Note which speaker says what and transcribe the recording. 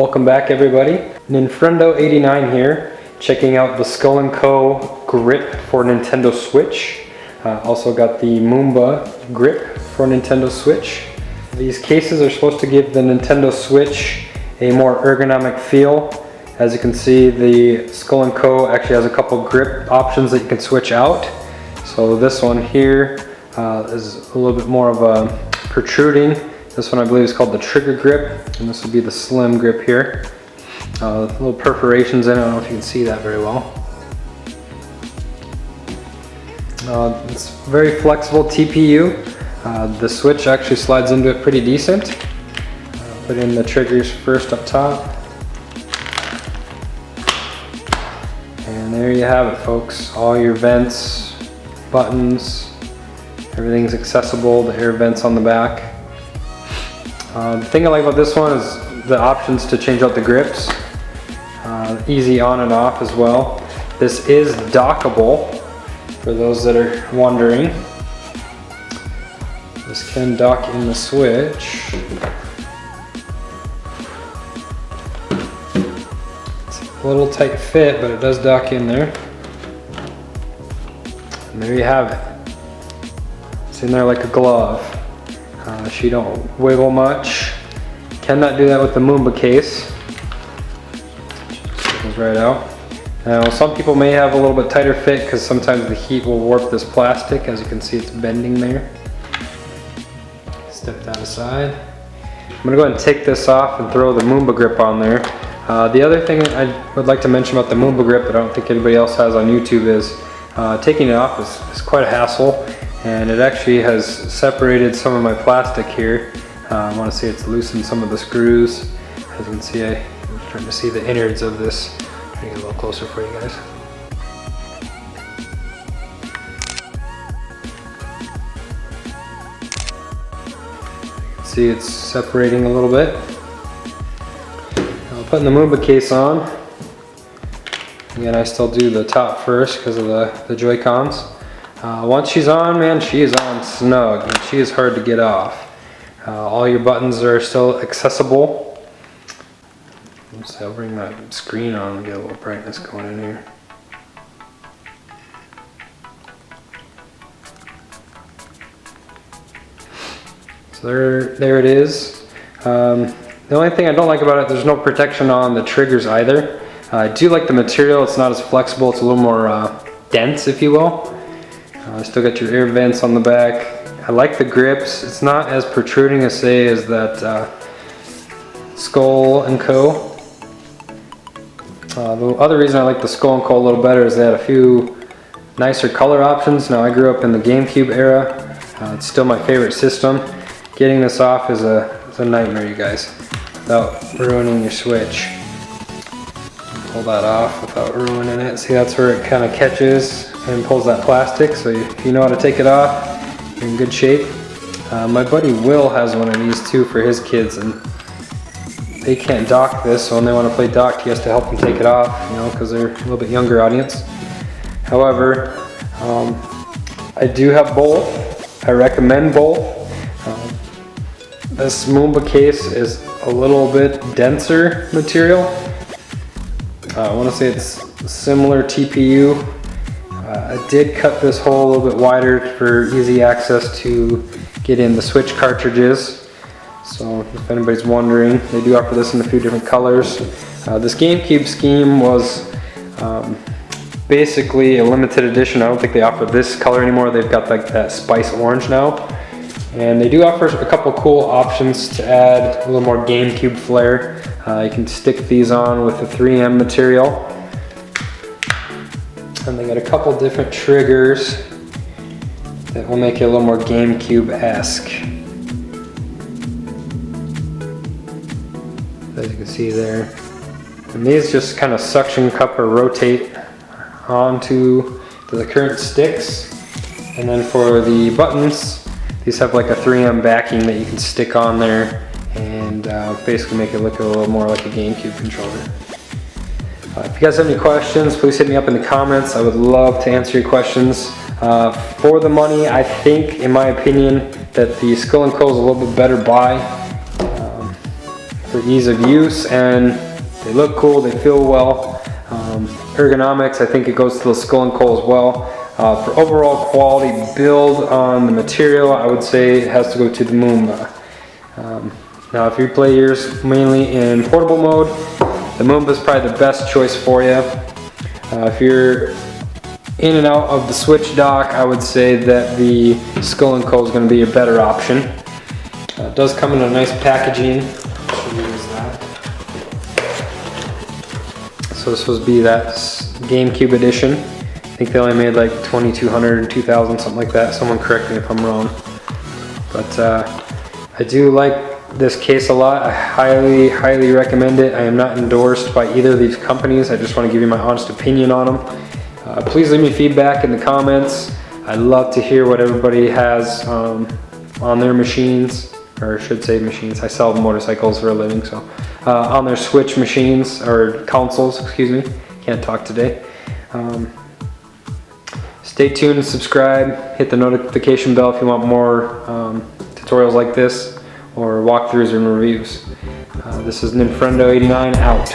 Speaker 1: Welcome back everybody. Ninfrendo89 here, checking out the Skull & Co. grip for Nintendo Switch. Also got the Mumba grip for Nintendo Switch. These cases are supposed to give the Nintendo Switch a more ergonomic feel. As you can see, the Skull & Co. actually has a couple grip options that you can switch out. So this one here is a little bit more of a protruding. This one I believe is called the trigger grip, and this will be the slim grip here. Little perforations in it, I don't know if you can see that very well. It's very flexible TPU. The switch actually slides into it pretty decent. Put in the triggers first up top. And there you have it, folks. All your vents, buttons, everything's accessible, the air vents on the back. The thing I like about this one is the options to change out the grips. Easy on and off as well. This is dockable, for those that are wondering. This can dock in the Switch. It's a little tight fit, but it does dock in there. And there you have it. It's in there like a glove. She don't wiggle much. Cannot do that with the Mumba case. Just goes right out. Now some people may have a little bit tighter fit because sometimes the heat will warp this plastic. As you can see, it's bending there. Step that aside. I'm going to go ahead and take this off and throw the Mumba grip on there. The other thing I would like to mention about the Mumba grip that I don't think anybody else has on YouTube is taking it off is quite a hassle. And it actually has separated some of my plastic here. I want to see it's loosened some of the screws. As you can see, I'm trying to see the innards of this. I'll get a little closer for you guys. You can see it's separating a little bit. I'll put the Mumba case on. Again, I still do the top first because of the Joy-Cons. Once she's on, man, she is on snug, and she is hard to get off. All your buttons are still accessible. Oops, I'll bring that screen on and get a little brightness going in here. So there it is. The only thing I don't like about it, there's no protection on the triggers either. I do like the material, it's not as flexible, it's a little more dense, if you will. Still got your air vents on the back. I like the grips. It's not as protruding as say as that Skull & Co. The other reason I like the Skull & Co. a little better is they had a few nicer color options. Now I grew up in the GameCube era. It's still my favorite system. Getting this off is a nightmare, you guys, without ruining your Switch. Pull that off without ruining it. See, that's where it kind of catches and pulls that plastic, so if you know how to take it off, you're in good shape. My buddy Will has one of these too for his kids, and they can't dock this, so when they want to play docked, he has to help them take it off, you know, because they're a little bit younger audience. However, I do have both. I recommend both. This Mumba case is a little bit denser material. I want to say it's similar TPU. I did cut this hole a little bit wider for easy access to get in the Switch cartridges. So if anybody's wondering, they do offer this in a few different colors. This GameCube scheme was basically a limited edition. I don't think they offer this color anymore. They've got like that spice orange now. And they do offer a couple cool options to add a little more GameCube flair. You can stick these on with the 3M material. And they got a couple different triggers that will make it a little more GameCube-esque. As you can see there. And these just kind of suction cup or rotate onto the current sticks. And then for the buttons, these have like a 3M backing that you can stick on there and basically make it look a little more like a GameCube controller. If you guys have any questions, please hit me up in the comments. I would love to answer your questions. For the money, I think, in my opinion, that the Skull & Co. is a little bit better buy. for ease of use, and they look cool, they feel well. Ergonomics, I think it goes to the Skull and Coal as well. For overall quality build on the material, I would say it has to go to the Mumba. Now if you play yours mainly in portable mode, the Mumba is probably the best choice for you. If you're in and out of the switch dock, I would say that the Skull and Coal is going to be a better option. It does come in a nice packaging. So this was be that GameCube edition. I think they only made like 2,200 and 2,000, something like that. Someone correct me if I'm wrong. But I do like this case a lot. I highly recommend it. I am not endorsed by either of these companies. I just want to give you my honest opinion on them. Please leave me feedback in the comments. I'd love to hear what everybody has on their machines, or I should say machines. I sell motorcycles for a living, so on their Switch machines, or consoles, excuse me. Can't talk today. Stay tuned and subscribe. Hit the notification bell if you want more tutorials like this, or walkthroughs and reviews. This is Ninfrendo89 out.